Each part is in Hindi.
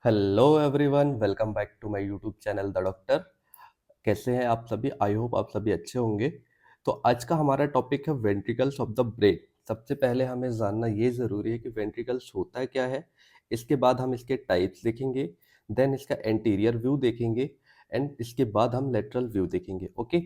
Hello everyone, welcome back to my YouTube channel the doctor. कैसे हैं आप सभी? आई होप आप सभी अच्छे होंगे। तो आज का हमारा टॉपिक है वेंट्रिकल्स ऑफ द ब्रेन। सबसे पहले हमें जानना ये ज़रूरी है कि वेंट्रिकल्स होता है क्या है। इसके बाद हम इसके टाइप्स देखेंगे, देन इसका एंटीरियर व्यू देखेंगे एंड इसके बाद हम लेटरल व्यू देखेंगे। ओके,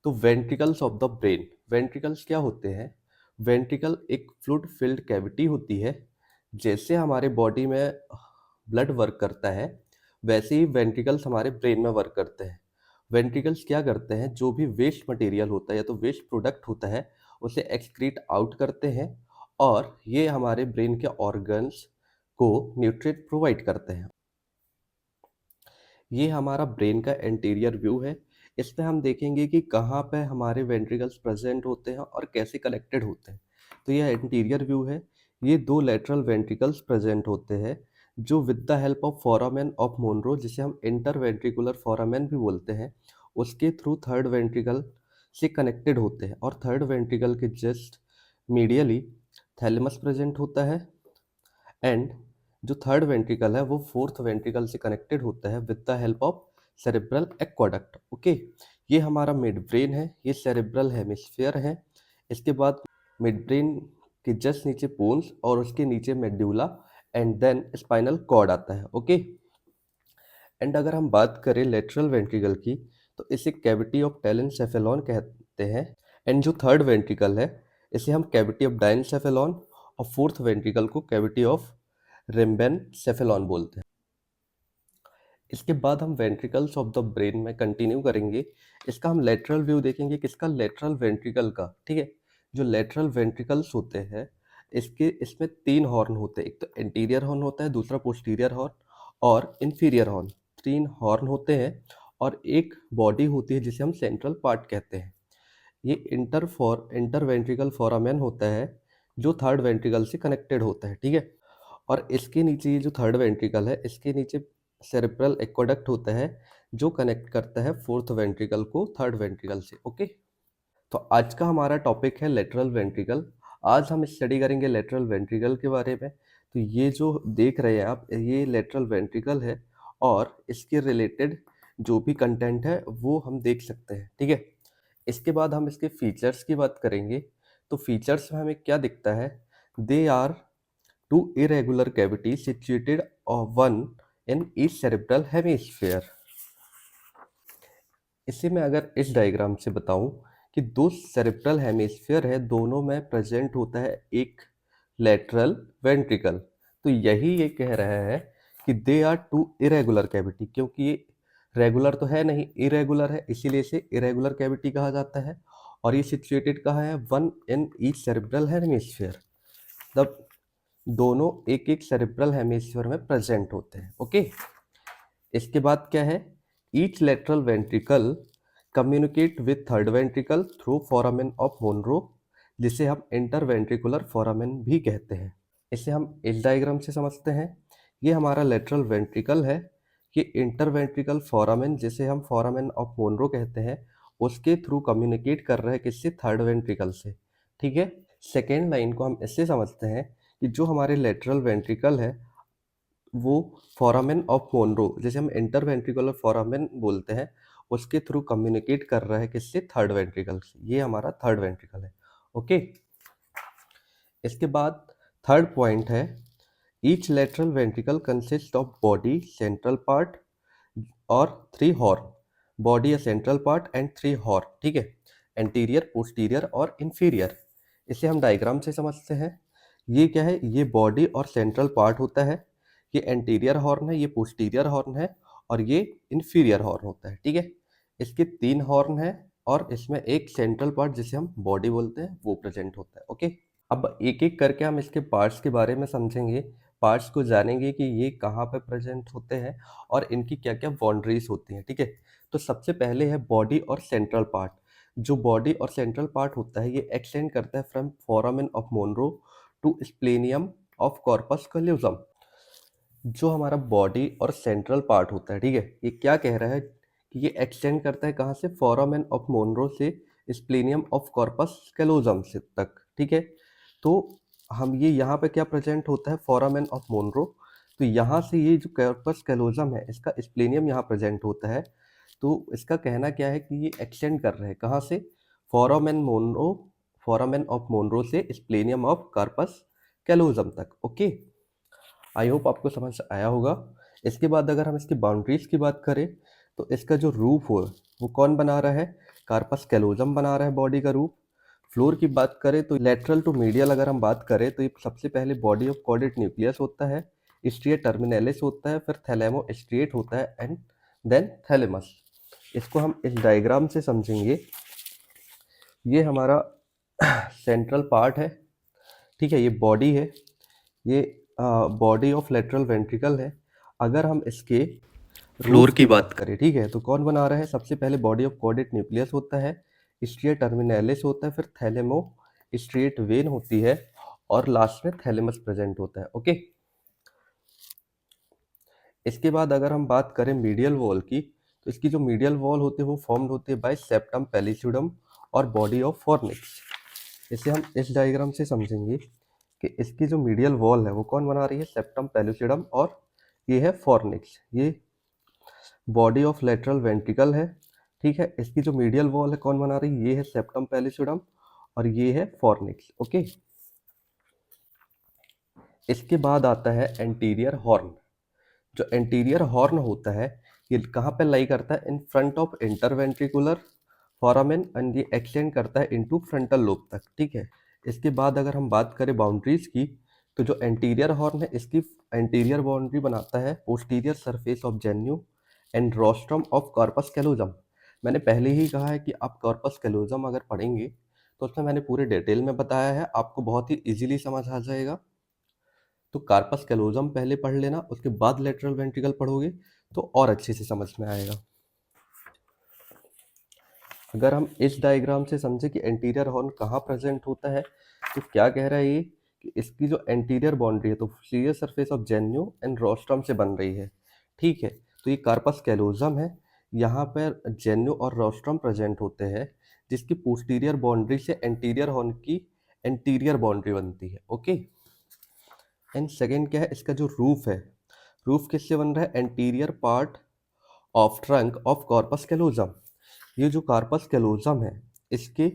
तो ventricles of the brain, ventricles क्या होते हैं? वेंट्रिकल एक फ्लूइड फिल्ड कैविटी होती है। जैसे हमारे बॉडी में ब्लड वर्क करता है, वैसे ही वेंट्रिकल्स हमारे ब्रेन में वर्क करते हैं। वेंट्रिकल्स क्या करते हैं? जो भी वेस्ट मटेरियल होता है या तो वेस्ट प्रोडक्ट होता है, उसे एक्सक्रीट आउट करते हैं और ये हमारे ब्रेन के ऑर्गन्स को न्यूट्रिएंट प्रोवाइड करते हैं। ये हमारा ब्रेन का एंटीरियर व्यू है। इसमें हम देखेंगे कि कहाँ पे हमारे वेंट्रिकल्स प्रेजेंट होते हैं और कैसे कनेक्टेड होते हैं। तो यह एंटीरियर व्यू है। ये दो लेटरल वेंट्रिकल्स प्रेजेंट होते हैं जो with the help of foramen of Monro, जिसे हम इंटरवेंट्रिकुलर फोरामेन भी बोलते हैं, उसके थ्रू थर्ड वेंट्रिकल से कनेक्टेड होते हैं। और थर्ड वेंट्रिकल के जस्ट मीडियली थैलेमस प्रेजेंट होता है एंड जो थर्ड वेंट्रिकल है वो फोर्थ वेंट्रिकल से कनेक्टेड होता है with the help of cerebral aqueduct. Okay, ये हमारा मिड ब्रेन है, ये सेरेब्रल हेमिस्फीयर है। इसके बाद मिड ब्रेन के जस्ट नीचे पोन्स और उसके नीचे medulla and then spinal cord आता है। ओके, एंड अगर हम बात करें लेटरल वेंट्रिकल की, तो इसे कैविटी ऑफ टेलेंसेफेलॉन कहते हैं। एंड जो थर्ड वेंट्रिकल है, इसे हम कैविटी ऑफ डायनसेफेलॉन और फोर्थ वेंट्रिकल को कैविटी ऑफ रिम्बेनसेफेलॉन बोलते हैं। इसके बाद हम वेंट्रिकल्स ऑफ द ब्रेन में कंटिन्यू करेंगे। इसका हम लेटरल व्यू देखेंगे, किसका? लेटरल वेंट्रिकल का। ठीक है, जो लेटरल वेंट्रिकल्स होते हैं इसमें तीन हॉर्न होते हैं। एक तो एंटीरियर हॉर्न होता है, दूसरा पोस्टीरियर हॉर्न और इंफीरियर हॉर्न। तीन हॉर्न होते हैं और एक बॉडी होती है जिसे हम सेंट्रल पार्ट कहते हैं। ये इंटरवेंट्रिकल फोरामेन होता है जो थर्ड वेंट्रिकल से कनेक्टेड होता है। ठीक है, और इसके नीचे ये जो थर्ड वेंट्रिकल है, इसके नीचे सेरेब्रल एक्वाडक्ट होता है जो कनेक्ट करता है फोर्थ वेंट्रिकल को थर्ड वेंट्रिकल से। ओके, तो आज का हमारा टॉपिक है लेटरल वेंट्रिकल। आज हम स्टडी करेंगे लेटरल वेंट्रिकल के बारे में। तो ये जो देख रहे हैं आप, ये लेटरल वेंट्रिकल है और इसके रिलेटेड जो भी कंटेंट है वो हम देख सकते हैं। ठीक है, इसके बाद हम इसके फीचर्स की बात करेंगे। तो फीचर्स में हमें क्या दिखता है? They are two irregular cavities situated one in each cerebral hemisphere। इसे मैं अगर इस डायग्राम से बताऊं कि दो सेरेब्रल हेमिस्फीयर है, दोनों में प्रेजेंट होता है एक लेटरल वेंट्रिकल। तो यही ये कह रहा है कि they are two irregular cavity, क्योंकि ये रेगुलर तो है नहीं, इरेगुलर है, इसीलिए इसे इरेगुलर कैविटी कहा जाता है। और ये सिचुएटेड कहाँ है? One in each cerebral hemisphere. मतलब दोनों एक एक सेरेब्रल हेमिस्फीयर में प्रेजेंट होते हैं। ओके, इसके बाद क्या है? Each lateral ventricle communicate with third ventricle through foramen of Monro, जिसे हम इंटरवेंट्रिकुलर फोरामेन भी कहते हैं। इसे हम इस डायग्राम से समझते हैं। ये हमारा लेटरल वेंट्रिकल है, ये इंटरवेंट्रिकल फोरामेन, जिसे हम फोरामेन ऑफ मोनरो कहते हैं, उसके थ्रू कम्युनिकेट कर रहा है किससे? थर्ड वेंट्रिकल से। ठीक है, सेकेंड लाइन को हम इससे समझते हैं कि जो हमारे लेटरल वेंट्रिकल है वो फोरामेन ऑफ मोनरो, जिसे हम इंटरवेंट्रिकुलर फोरामेन बोलते हैं, उसके थ्रू कम्युनिकेट कर रहा है किससे? थर्ड वेंट्रिकल से। ये हमारा थर्ड वेंट्रिकल है। ओके, इसके बाद थर्ड पॉइंट है each lateral ventricle consist of body, central part और थ्री हॉर्न। बॉडी या central part and three horn. ठीक है, एंटीरियर, पोस्टीरियर और इंफीरियर। इसे हम डायग्राम से समझते हैं। ये क्या है? ये बॉडी और सेंट्रल पार्ट होता है, ये एंटीरियर हॉर्न है, ये पोस्टीरियर हॉर्न है और ये इंफीरियर हॉर्न होता है। ठीक है, इसके तीन हॉर्न है और इसमें एक सेंट्रल पार्ट जिसे हम बॉडी बोलते हैं वो प्रेजेंट होता है। ओके, अब एक एक करके हम इसके पार्ट्स के बारे में समझेंगे, पार्ट्स को जानेंगे कि ये कहाँ पे प्रेजेंट होते हैं और इनकी क्या क्या बाउंड्रीज होती हैं। ठीक है, तो सबसे पहले है बॉडी और सेंट्रल पार्ट। जो बॉडी और सेंट्रल पार्ट होता है ये एक्सटेंड करता है from foramen of Monro to splenium of corpus callosum. जो हमारा बॉडी और सेंट्रल पार्ट होता है, ठीक है, ये क्या कह रहा है कि ये एक्सटेंड करता है कहाँ से? फोरामेन ऑफ मोनरो से स्प्लेनियम ऑफ कॉर्पस कैलोजम से तक। ठीक है, तो हम ये यहाँ पे क्या प्रेजेंट होता है? Foramen of Monro. तो यहाँ से ये जो कॉर्पस कैलोजम है इसका स्प्लेनियम यहाँ प्रेजेंट होता है। तो इसका कहना क्या है कि ये एक्सटेंड कर रहे हैं कहाँ से, फोरामेन ऑफ मोनरो से स्प्लेनियम ऑफ कार्पस कैलोजम तक। ओके, आई होप आपको समझ आया होगा। इसके बाद अगर हम इसकी बाउंड्रीज की बात करें तो इसका जो रूफ हो वो कौन बना रहा है, कार्पस कैलोजम बना रहा है बॉडी का रूफ। फ्लोर की बात करें तो लेटरल टू मीडियल अगर हम बात करें तो ये सबसे पहले बॉडी ऑफ कॉर्डेट न्यूक्लियस होता है, स्ट्रिया टर्मिनलिस होता है, फिर थैलेमो स्ट्रिएट होता है एंड देन थैलेमस। इसको हम इस डायग्राम से समझेंगे। ये हमारा सेंट्रल पार्ट है, ठीक है, ये बॉडी है, ये बॉडी ऑफ लेटरल वेंट्रिकल है। अगर हम इसके फ्लोर की बात करें, ठीक है, तो कौन बना रहा है, सबसे पहले बॉडी ऑफ कॉर्डेट न्यूक्लियस होता है, स्ट्रिया टर्मिनलिस होता है, फिर थैलेमो स्ट्रिएट वेन होती है और लास्ट में थैलेमस प्रेजेंट होता है। ओके, इसके बाद अगर हम बात करें मीडियल वॉल की, तो इसकी जो मीडियल वॉल होती है वो फॉर्म्ड होती है बाय सेप्टम पेलिसुडम और बॉडी ऑफ फॉर्निक्स। इसे हम इस डायग्राम से समझेंगे कि इसकी जो मीडियल वॉल है वो कौन बना रही है, सेप्टम पेलिसुडम और ये है फॉर्निक्स। ये बॉडी ऑफ लेटरल वेंट्रिकल है, ठीक है। इसकी जो मीडियल वॉल है कौन बना रही है, ये है सेप्टम पेलिसुडम और ये है फॉर्निक्स। ओके, इसके बाद आता है एंटीरियर हॉर्न। जो एंटीरियर हॉर्न होता है ये कहाँ पे लाई करता है, in front of interventricular foramen and ये एक्सटेंड करता है इनटू फ्रंटल लोब तक, ठीक है। इसके बाद अगर हम बात करें बाउंड्रीज की, तो जो एंटीरियर हॉर्न है इसकी एंटीरियर बाउंड्री बनाता है posterior surface of जेन्यू and rostrum of corpus callosum. मैंने पहले ही कहा है कि आप कॉर्पस कैलोजम अगर पढ़ेंगे तो उसमें मैंने पूरे डिटेल में बताया है, आपको बहुत ही इजीली समझ आ जाएगा। तो कार्पस कैलोजम पहले पढ़ लेना, उसके बाद लेटरल वेंट्रिकल पढ़ोगे तो और अच्छे से समझ में आएगा। अगर हम इस डायग्राम से समझे कि एंटीरियर हॉर्न कहाँ प्रेजेंट होता है, तो क्या कह रहा है ये कि इसकी जो एंटीरियर बाउंड्री है तो posterior surface of जेन्यू and rostrum से बन रही है, ठीक है। तो ये कार्पस कैलोजम है, यहाँ पर जेन्यू और रोस्ट्रम प्रेजेंट होते हैं, जिसकी पोस्टीरियर बाउंड्री से एंटीरियर हॉर्न की एंटीरियर बाउंड्री बनती है। ओके, एंड सेकेंड क्या है, इसका जो रूफ है, रूफ किससे बन रहा है, anterior part of trunk of corpus callosum. ये जो कार्पस कैलोजम है इसके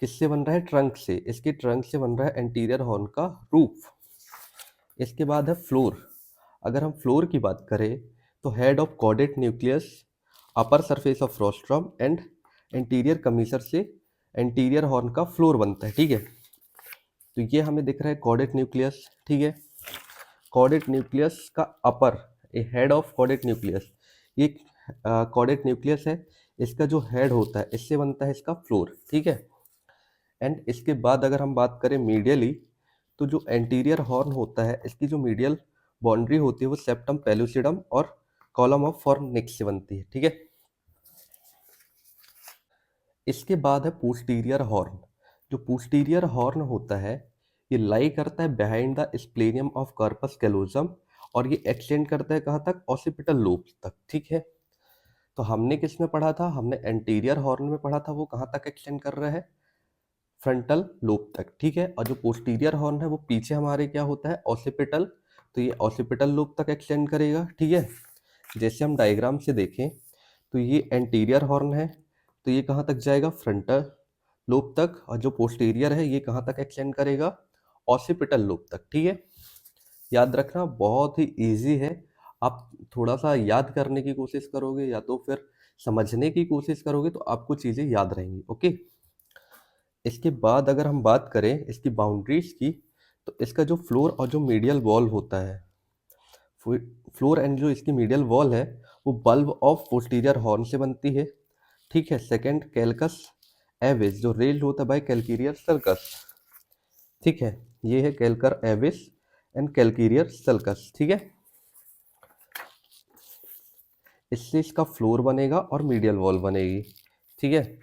किससे बन रहा है, ट्रंक से, इसके ट्रंक से बन रहा है एंटीरियर हॉर्न का रूफ। इसके बाद है फ्लोर। अगर हम फ्लोर की बात करें तो head of caudate nucleus, upper surface of rostrum and anterior commissure से एंटीरियर हॉर्न का फ्लोर बनता है, ठीक है। तो ये हमें दिख रहा है कॉर्डेट न्यूक्लियस, ठीक है। कॉर्डेट न्यूक्लियस का अपर, ए हेड ऑफ कॉर्डेट न्यूक्लियस, ये कॉर्डेट न्यूक्लियस है, इसका जो हेड होता है इससे बनता है इसका फ्लोर, ठीक है। एंड इसके बाद अगर हम बात करें मीडियली, तो जो एंटीरियर हॉर्न होता है इसकी जो मीडियल बाउंड्री होती है वो सेप्टम पेलुसिडम और कॉलम ऑफ फॉर्निक्स से बनती है, ठीक है। इसके बाद है पोस्टीरियर हॉर्न। जो पोस्टीरियर हॉर्न होता है ये लाई करता है behind the splenium of corpus callosum और ये एक्सटेंड करता है कहाँ तक, ऑसिपिटल लोब तक, ठीक है। तो हमने किस में पढ़ा था, हमने एंटीरियर हॉर्न में पढ़ा था, वो कहाँ तक एक्सटेंड कर रहा है, फ्रंटल लोब तक, ठीक है। और जो पोस्टीरियर हॉर्न है वो पीछे हमारे क्या होता है, ऑसिपिटल, तो ये ऑसिपिटल लोब तक एक्सटेंड करेगा, ठीक है। जैसे हम डायग्राम से देखें तो ये एंटीरियर हॉर्न है, तो ये कहाँ तक जाएगा, फ्रंटल लोब तक, और जो पोस्टीरियर है ये कहाँ तक एक्सटेंड करेगा, ऑसिपिटल लोब तक, ठीक है। याद रखना बहुत ही इजी है, आप थोड़ा सा याद करने की कोशिश करोगे या तो फिर समझने की कोशिश करोगे तो आपको चीज़ें याद रहेंगी। ओके, इसके बाद अगर हम बात करें इसकी बाउंड्रीज की, तो इसका जो फ्लोर और जो मीडियल वॉल होता है, फ्लोर एंड जो इसकी मीडियल वॉल है वो बल्ब ऑफ पोस्टीरियर हॉर्न से बनती है, ठीक है। सेकंड कैल्कस एविस जो रेल्ड होता है बाय कैल्केरियर सर्कस, ठीक है, ये है कैल्कर एविस एंड कैल्केरियर सर्कस, ठीक है। इससे इसका फ्लोर बनेगा और मीडियल वॉल बनेगी, ठीक है।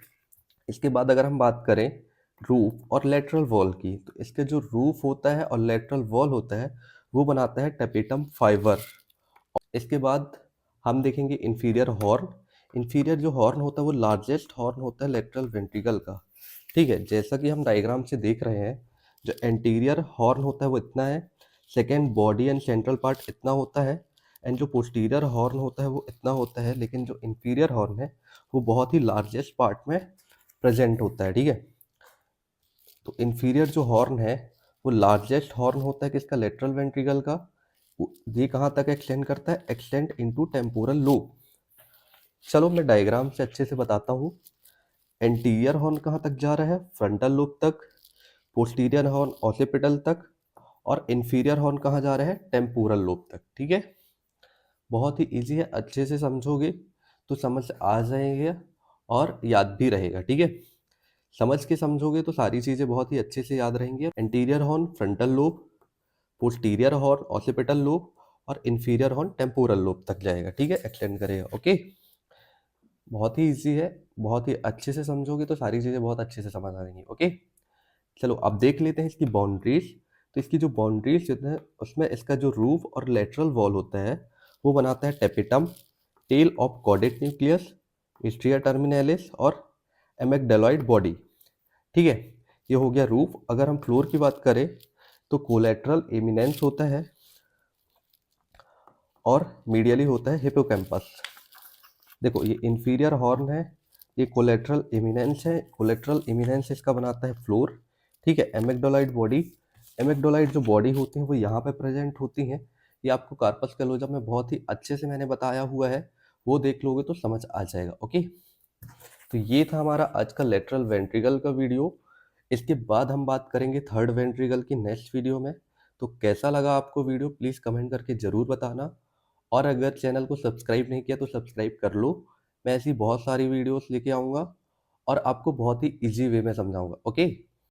इसके बाद अगर हम बात करें रूफ और लेटरल वॉल की, तो इसके जो रूफ होता है और लेटरल वॉल होता है वो बनाता है टेपेटम फाइबर। इसके बाद हम देखेंगे इंफीरियर हॉर्न। इंफीरियर जो हॉर्न होता है वो लार्जेस्ट हॉर्न होता है लेटरल वेंट्रिकल का, ठीक है। जैसा कि हम डायग्राम से देख रहे हैं, जो एंटीरियर हॉर्न होता है वो इतना है, second, body and central part इतना होता है, एंड जो पोस्टीरियर हॉर्न होता है वो इतना होता है, लेकिन जो इंफीरियर हॉर्न है वो बहुत ही लार्जेस्ट पार्ट में प्रेजेंट होता है, ठीक है। तो इंफीरियर जो हॉर्न है वो लार्जेस्ट हॉर्न होता है किसका, लेटरल वेंट्रिकल का। ये कहाँ तक एक्सटेंड करता है, एक्सटेंड इनटू टेम्पोरल लोब। चलो मैं डायग्राम से अच्छे से बताता हूँ। एंटीरियर हॉर्न कहाँ तक जा रहा है, फ्रंटल लोब तक। पोस्टीरियर हॉर्न ऑसिपिटल तक। और इंफीरियर हॉर्न कहाँ जा रहा है, टेम्पोरल लोब तक, ठीक है। बहुत ही इजी है, अच्छे से समझोगे तो समझ आ जाएंगे और याद भी रहेगा, ठीक है। समझ के समझोगे तो सारी चीज़ें बहुत ही अच्छे से याद रहेंगी। Anterior horn frontal lobe, posterior horn occipital lobe, और इंफीरियर हॉर्न टेम्पोरल लोब तक जाएगा, ठीक है, एक्सटेंड करेगा, ओके। बहुत ही इजी है, बहुत ही अच्छे से समझोगे तो सारी चीज़ें बहुत अच्छे से समझ आ जाएंगी, ओके। चलो अब देख लेते हैं इसकी बाउंड्रीज। तो इसकी जो बाउंड्रीज होते हैं उसमें इसका जो रूफ और लेटरल वॉल होता है वो बनाता है tapetum, tail of caudate nucleus, stria terminalis और एमेगडालॉइड बॉडी, ठीक है। ये हो गया रूफ। अगर हम फ्लोर की बात करें तो कोलेट्रल एमिनेंस होता है और मीडियली होता है हिपोकैम्पस। देखो ये इंफीरियर हॉर्न है, ये कोलेट्रल एमिनेंस है, कोलेट्रल एमिनेंस इसका बनाता है फ्लोर, ठीक है। एमेगडालॉइड बॉडी, एमेगडालॉइड जो बॉडी होती है वो यहाँ पे प्रेजेंट होती हैं। ये आपको कार्पस कैलोजम में बहुत ही अच्छे से मैंने बताया हुआ है, वो देख लोगे तो समझ आ जाएगा, ओके। तो ये था हमारा आज का लेटरल वेंट्रिकल का वीडियो। इसके बाद हम बात करेंगे थर्ड वेंट्रिकल की नेक्स्ट वीडियो में। तो कैसा लगा आपको वीडियो, प्लीज़ कमेंट करके ज़रूर बताना। और अगर चैनल को सब्सक्राइब नहीं किया तो सब्सक्राइब कर लो। मैं ऐसी बहुत सारी वीडियोस लेके आऊँगा और आपको बहुत ही ईजी वे में समझाऊँगा, ओके।